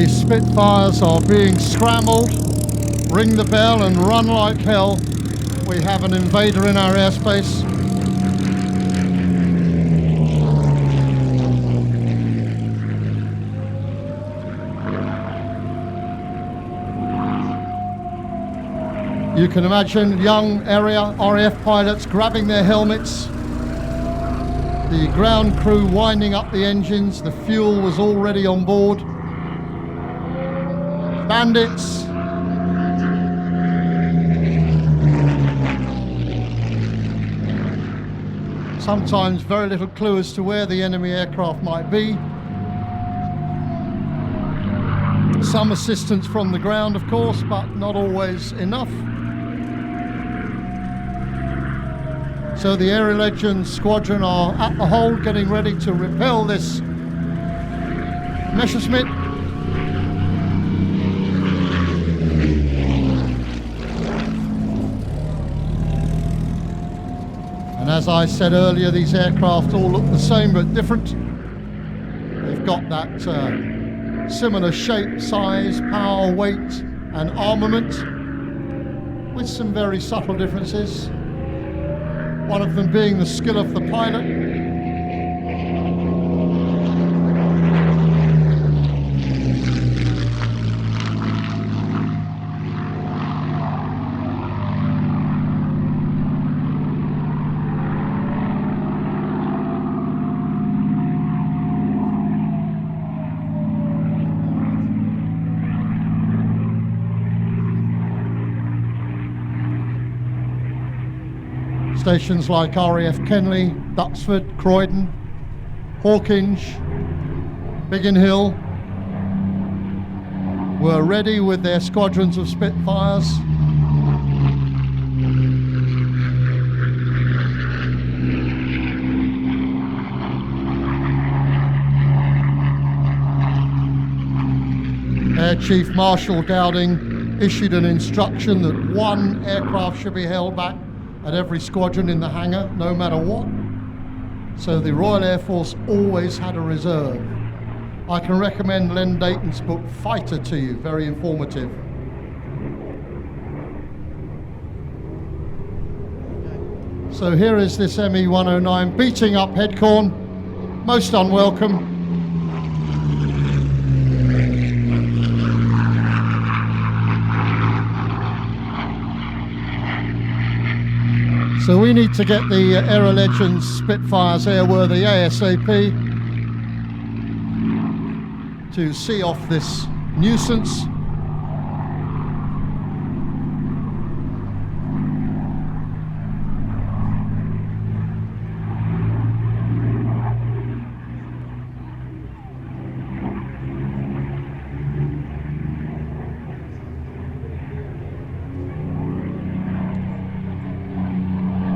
the Spitfires are being scrambled. Ring the bell and run like hell. We have an invader in our airspace. You can imagine young area RAF pilots grabbing their helmets, the ground crew winding up the engines, the fuel was already on board. Bandits. Sometimes very little clue as to where the enemy aircraft might be. Some assistance from the ground, of course, but not always enough. So the Aerial Legends squadron are at the hold, getting ready to repel this Messerschmitt. And as I said earlier, these aircraft all look the same but different. They've got that similar shape, size, power, weight and armament, with some very subtle differences. One of them being the skill of the pilot. Stations like RAF Kenley, Duxford, Croydon, Hawkinge, Biggin Hill were ready with their squadrons of Spitfires. Air Chief Marshal Dowding issued an instruction that one aircraft should be held back at every squadron in the hangar, no matter what. So the Royal Air Force always had a reserve. I can recommend Len Dayton's book Fighter to you, very informative. So here is this Me109 beating up Headcorn, most unwelcome. So we need to get the Aerial Legends Spitfires airworthy ASAP to see off this nuisance.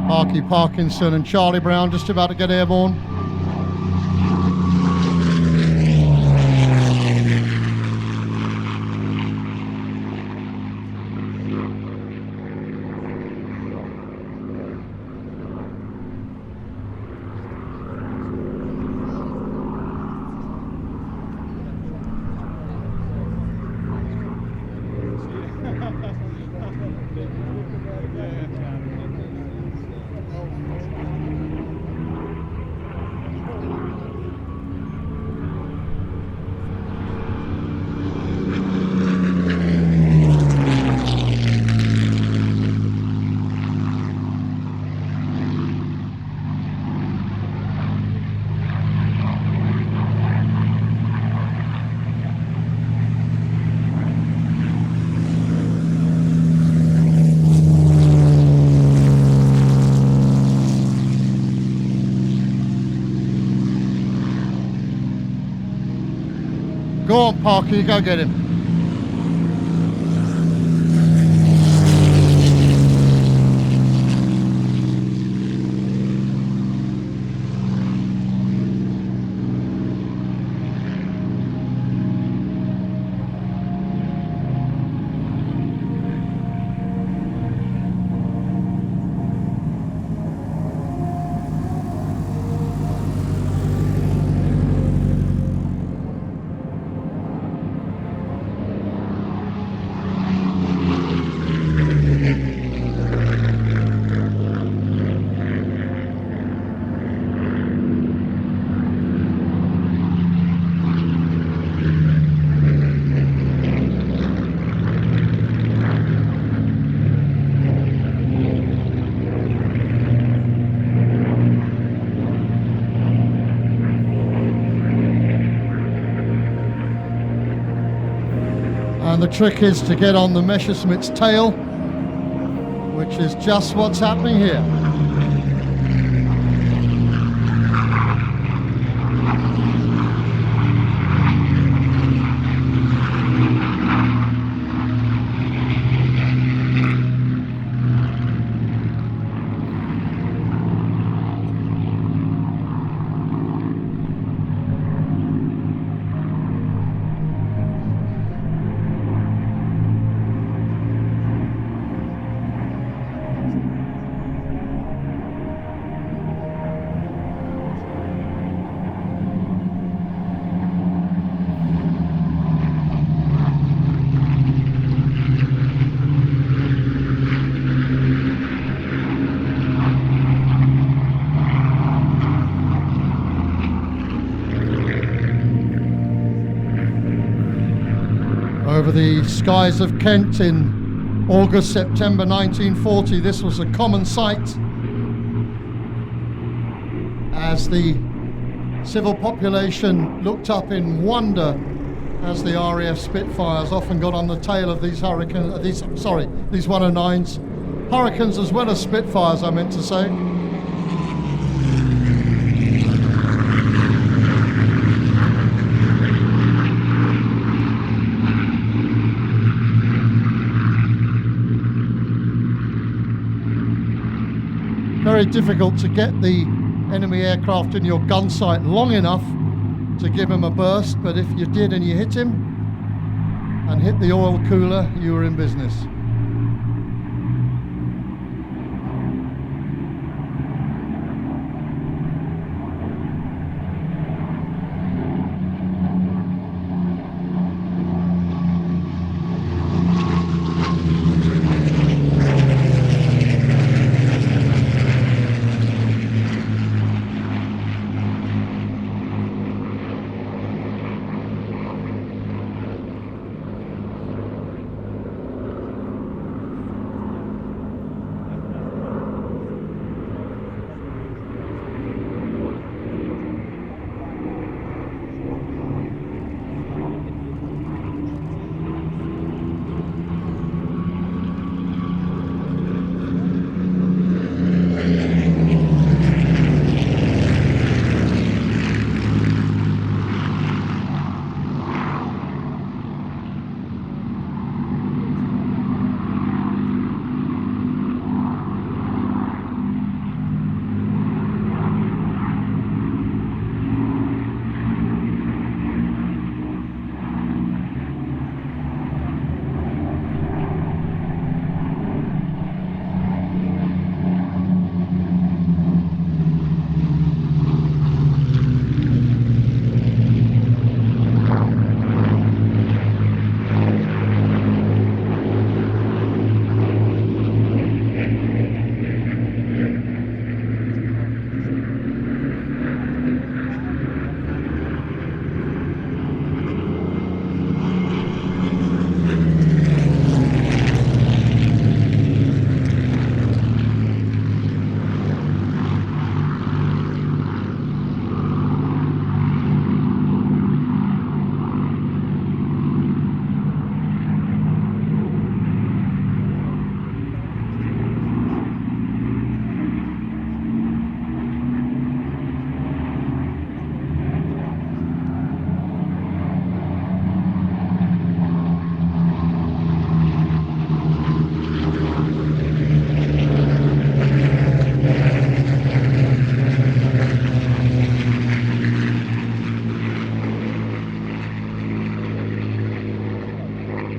Parky Parkinson and Charlie Brown just about to get airborne. Go on, Parky, go get him. And the trick is to get on the Messerschmitt's tail, which is just what's happening here. Over the skies of Kent in August, September 1940, this was a common sight as the civil population looked up in wonder as the RAF Spitfires often got on the tail of these these 109s, Hurricanes as well as Spitfires, I meant to say. Very difficult to get the enemy aircraft in your gun sight long enough to give him a burst, but if you did and you hit him and hit the oil cooler, you were in business.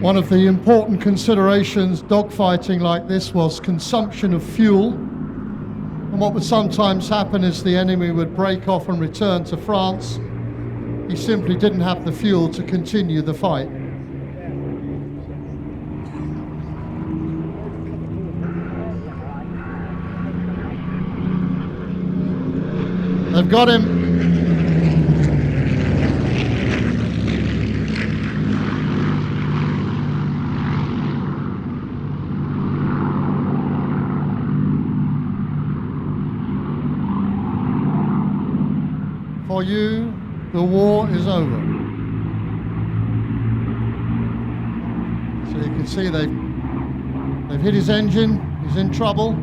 One of the important considerations dogfighting like this was consumption of fuel. And what would sometimes happen is the enemy would break off and return to France. He simply didn't have the fuel to continue the fight. They've got him. For you, the war is over. So you can see they've hit his engine, he's in trouble.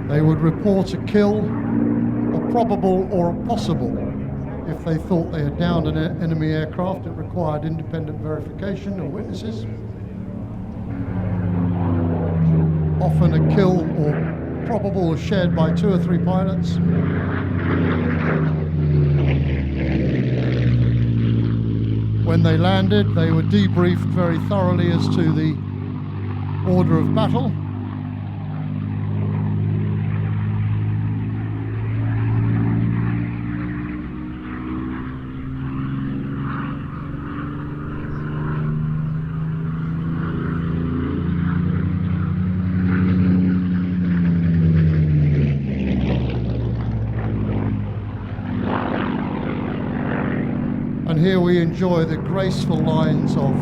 They would report a kill, a probable or a possible. If they thought they had downed an enemy aircraft, it required independent verification of witnesses. Often a kill or probable was shared by 2 or 3 pilots. When they landed, they were debriefed very thoroughly as to the order of battle. And here we enjoy the graceful lines of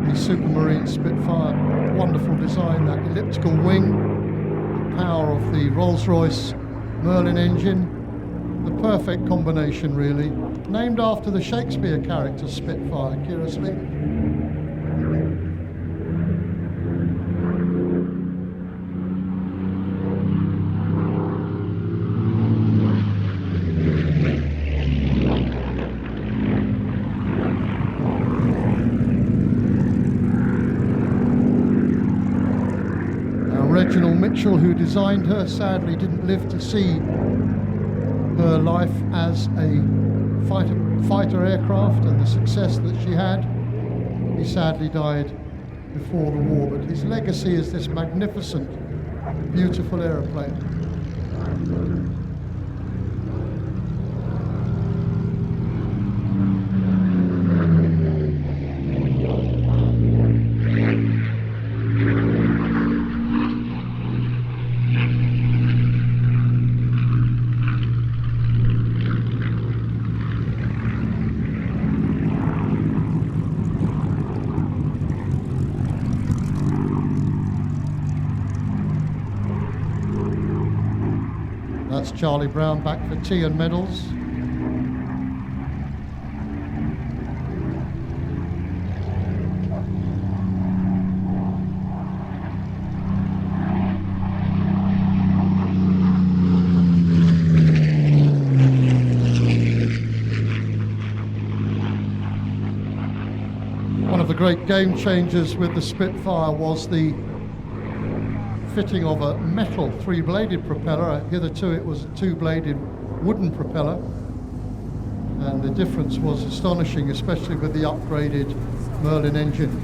the Supermarine Spitfire. Wonderful design, that elliptical wing, the power of the Rolls-Royce Merlin engine, the perfect combination really. Named after the Shakespeare character Spitfire, curiously. Reginald Mitchell, who designed her, sadly didn't live to see her life as a fighter aircraft and the success that she had. He sadly died before the war, but his legacy is this magnificent, beautiful aeroplane. That's Charlie Brown back for tea and medals. One of the great game changers with the Spitfire was the fitting of a metal 3-bladed propeller. Hitherto it was a 2-bladed wooden propeller, and the difference was astonishing, especially with the upgraded Merlin engine.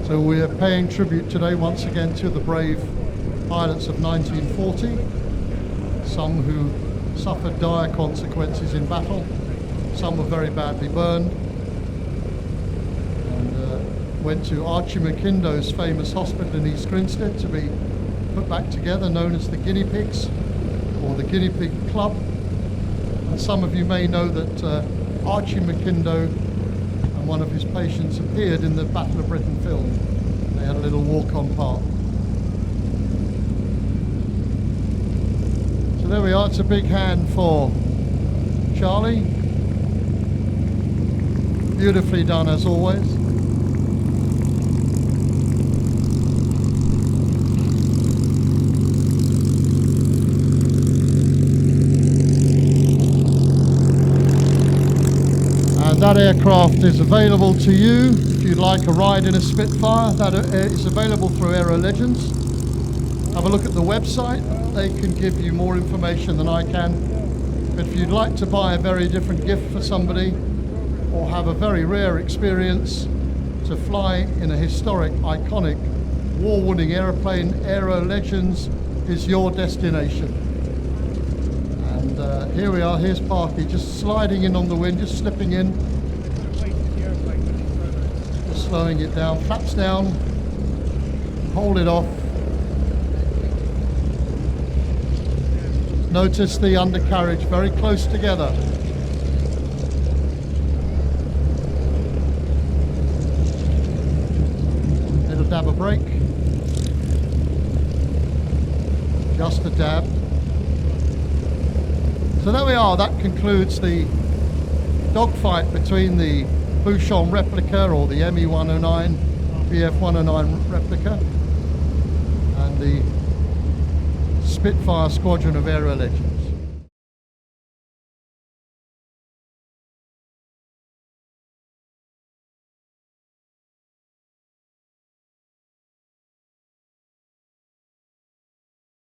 So we are paying tribute today once again to the brave pilots of 1940, some who suffered dire consequences in battle, some were very badly burned, and went to Archie McIndoe's famous hospital in East Grinstead to be put back together, known as the Guinea Pigs, or the Guinea Pig Club. And some of you may know that Archie McIndoe and one of his patients appeared in the Battle of Britain film. They had a little walk-on part. So there we are, it's a big hand for Charlie. Beautifully done as always. That aircraft is available to you if you'd like a ride in a Spitfire. That is available through Aero Legends. Have a look at the website. They can give you more information than I can. But if you'd like to buy a very different gift for somebody, or have a very rare experience to fly in a historic, iconic, war-winning aeroplane, Aero Legends is your destination. And here we are, here's Parky, just sliding in on the wind, just slipping in. Just slowing it down, flaps down, hold it off. Notice the undercarriage very close together. Little dab of brake. Just a dab. So there we are, that concludes the dogfight between the Buchon replica, or the Me109, BF109 replica, and the Spitfire squadron of Aero Legends.